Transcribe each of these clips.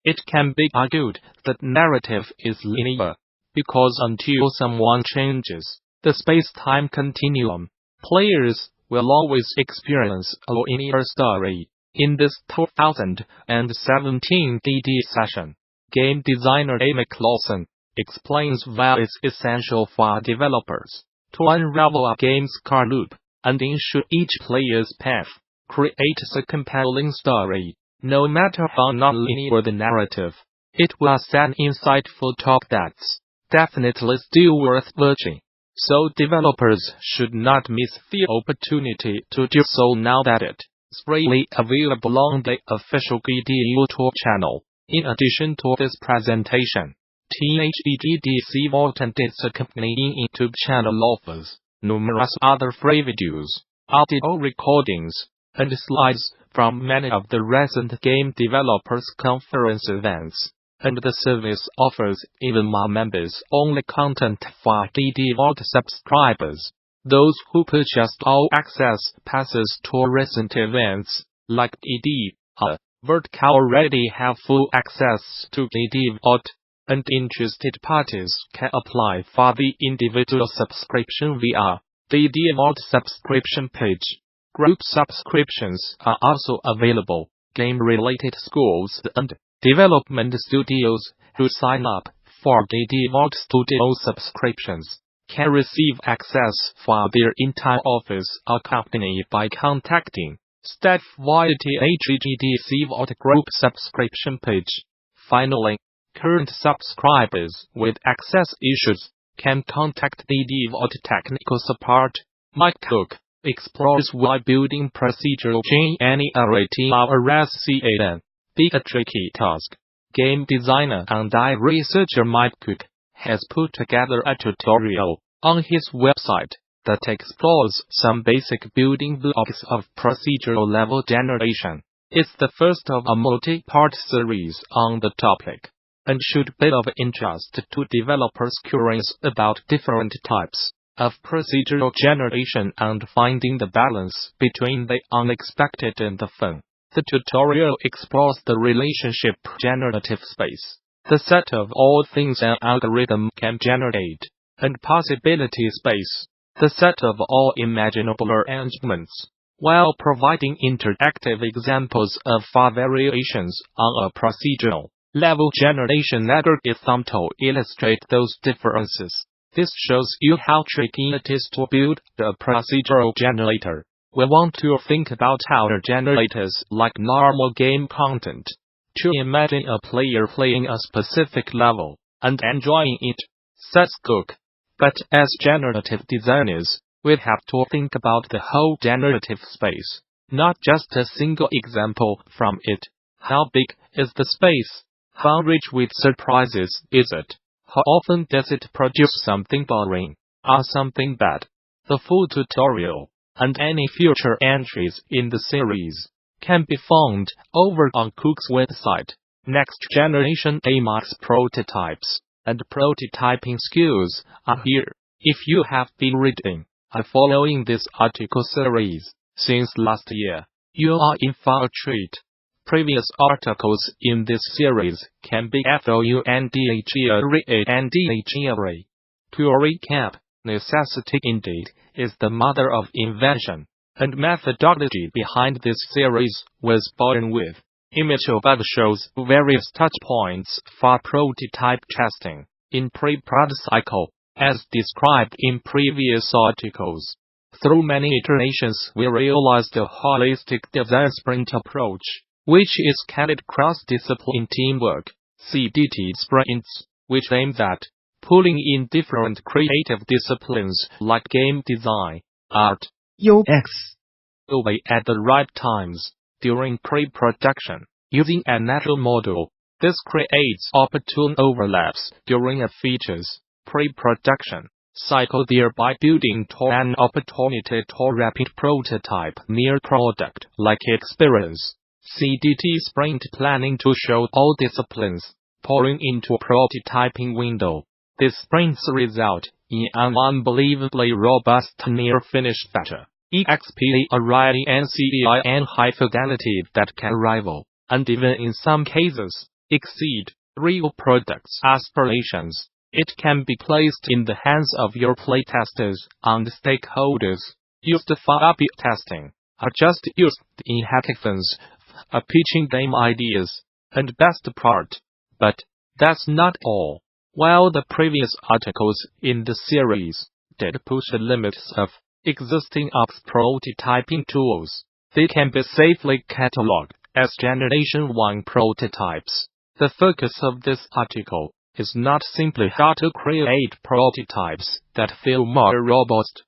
It can be argued that narrative is linear, because until someone changes the space-time continuum, players will always experience a linear story. In this 2017 DD session, game designer Amy Clausen explains why it's essential for developers to unravel a game's car loop and ensure each player's path creates a compelling story. No matter how non-linear the narrative, it was an insightful talk that's definitely still worth watching. So developers should not miss the opportunity to do so now that it's freely available on the official GD YouTube channel. In addition to this presentation, THEGDC Vault and its accompanying YouTube channel offers numerous other free videos, audio recordings, and slides from many of the recent game developers conference events. And the service offers even more members-only content for DD Vault subscribers. Those who purchased all access passes to recent events, like DD Vault, already have full access to DD Vault, and interested parties can apply for the individual subscription via the DD Vault subscription page. Group subscriptions are also available. Game-related schools and development studios who sign up for DD Vault Studio subscriptions can receive access for their entire office accompanied by contacting staff via THEGDC Vault Group subscription page. Finally, current subscribers with access issues can contact DD Vault technical support. Mike Cook explores why building procedural generating RSC can be a tricky task. Game designer and researcher Mike Cook has put together a tutorial on his website that explores some basic building blocks of procedural level generation. It's the first of a multi-part series on the topic, and should be of interest to developers curious about different types of procedural generation and finding the balance between the unexpected and the fun. The tutorial explores the relationship generative space, the set of all things an algorithm can generate, and possibility space, the set of all imaginable arrangements, while providing interactive examples of far variations on a procedural level generation algorithm to illustrate those differences. This shows you how tricky it is to build a procedural generator. We want to think about how generators like normal game content to imagine a player playing a specific level and enjoying it, says Cook. But as generative designers, we have to think about the whole generative space, not just a single example from it. How big is the space? How rich with surprises is it? How often does it produce something boring or something bad? The full tutorial and any future entries in the series can be found over on Cook's website. Next generation AMAX prototypes and prototyping skills are here. If you have been reading and following this article series since last year, you are in for a treat. Previous articles in this series can be found and To recap, necessity indeed is the mother of invention, and methodology behind this series was born with. Image above shows various touchpoints for prototype testing in pre-prod cycle, as described in previous articles. Through many iterations, we realized a holistic design sprint approach, which is carried cross-discipline teamwork, CDT sprints, which aims at pulling in different creative disciplines like game design, art, UX, away at the right times during pre-production, using a natural model. This creates opportune overlaps during a feature's pre-production cycle, thereby building to an opportunity to rapid prototype near product-like experience. CDT sprint planning to show all disciplines pouring into prototyping window. This sprints result in an unbelievably robust near-finished feature, EXP array and CDI and high fidelity that can rival, and even in some cases, exceed real products' aspirations, it can be placed in the hands of your playtesters and stakeholders. Used for A/B testing are just used in hackathons, pitching game ideas, and best part. But that's not all. While the previous articles in the series did push the limits of existing ops prototyping tools, they can be safely cataloged as Generation 1 prototypes. The focus of this article is not simply how to create prototypes that feel more robust,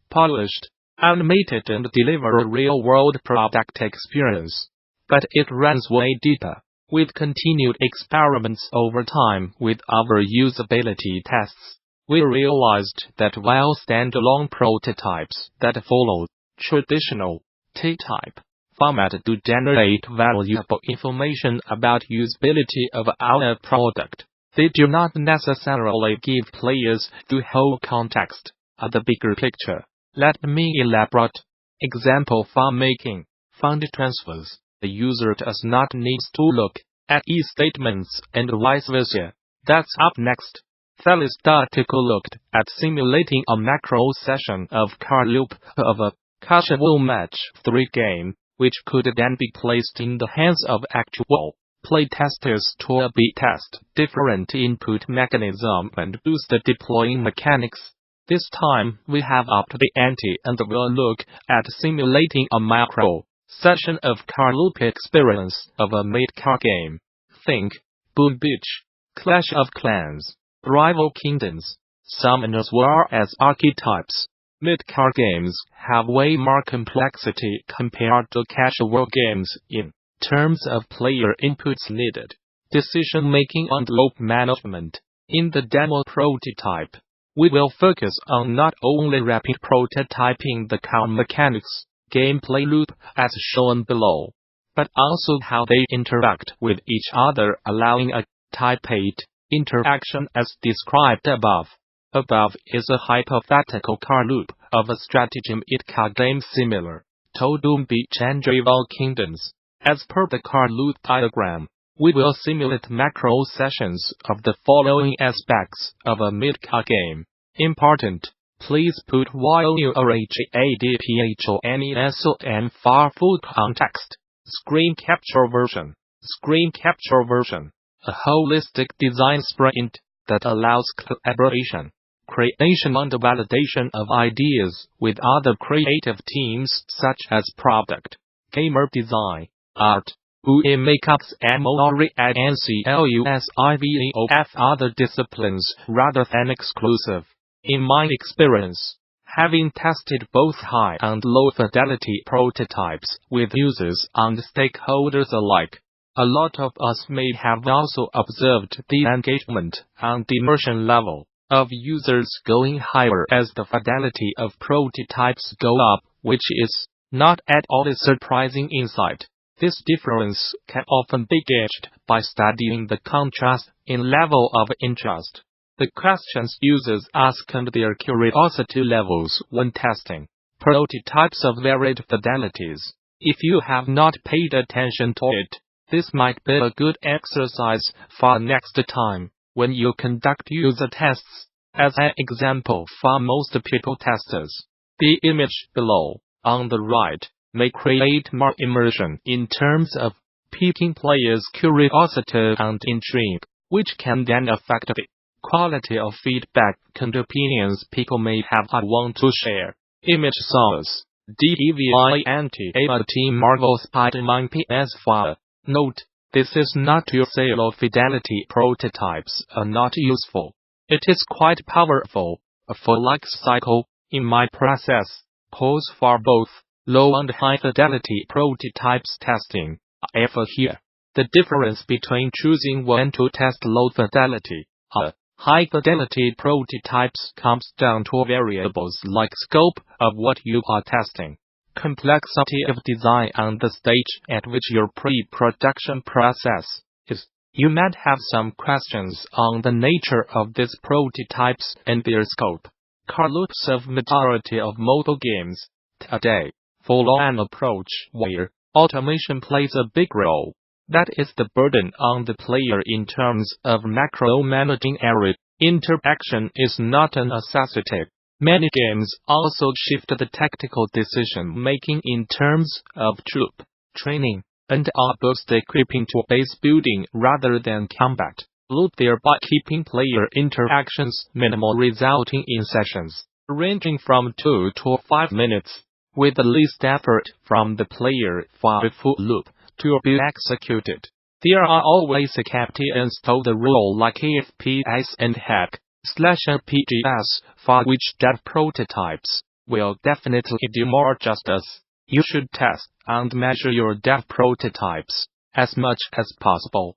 polished, animated and deliver a real-world product experience, but it runs way deeper. With continued experiments over time with our usability tests, we realized that while standalone prototypes that follow traditional T-type format do generate valuable information about usability of our product, they do not necessarily give players the whole context of the bigger picture. Let me elaborate. Example: file making, fund transfers. The user does not need to look at e-statements and vice versa. That's up next. This article looked at simulating a macro session of car loop of a casual match 3 game, which could then be placed in the hands of actual playtesters to A/B test different input mechanism and boost the deploying mechanics. This time, we have upped the ante and will look at simulating a macro session of car loop experience of a mid-car game. Think Boom Beach, Clash of Clans, Rival Kingdoms, Summon as well as archetypes. Mid-car games have way more complexity compared to casual games in terms of player inputs needed, decision-making and loop management. In the demo prototype, we will focus on not only rapid prototyping the car mechanics, gameplay loop as shown below, but also how they interact with each other, allowing a Type 8 interaction as described above. Above is a hypothetical car loop of a strategy mid-car game similar to Doom Beach and Rival Kingdoms. As per the car loop diagram, we will simulate macro sessions of the following aspects of a mid-car game. Important: please put while you are HADPHONESON for full context. Screen capture version. Screen capture version. A holistic design sprint that allows collaboration, creation and validation of ideas with other creative teams such as product, gamer design, art, UE makeups, MORE and NCLUSIVEOF other disciplines rather than exclusive. In my experience, having tested both high and low fidelity prototypes with users and stakeholders alike, a lot of us may have also observed the engagement and immersion level of users going higher as the fidelity of prototypes go up, which is not at all a surprising insight. This difference can often be gauged by studying the contrast in level of interest. The questions users ask and their curiosity levels when testing prototypes of varied fidelities. If you have not paid attention to it, this might be a good exercise for next time when you conduct user tests. As an example for most people testers, the image below, on the right, may create more immersion in terms of piquing players' curiosity and intrigue, which can then affect the quality of feedback and opinions people may have or want to share. Image source: DeviantArt Marvel Spider-Man PS4. Note: this is not to say low fidelity prototypes are not useful. It is quite powerful. A full life cycle, in my process, calls for both low and high fidelity prototypes testing. However, here, the difference between choosing when to test low fidelity or high fidelity prototypes comes down to variables like scope of what you are testing, complexity of design and the stage at which your pre-production process is. You might have some questions on the nature of these prototypes and their scope. Car loops of majority of mobile games today follow an approach where automation plays a big role. That is the burden on the player in terms of macro-managing area. Interaction is not a necessity. Many games also shift the tactical decision-making in terms of troop training and boost equipping to base building rather than combat loot, thereby keeping player interactions minimal, resulting in sessions ranging from 2 to 5 minutes, with the least effort from the player for a full loop to be executed. There are always exceptions to the rule like FPS and hack/RPGs, for which dev prototypes will definitely do more justice. You should test and measure your dev prototypes as much as possible.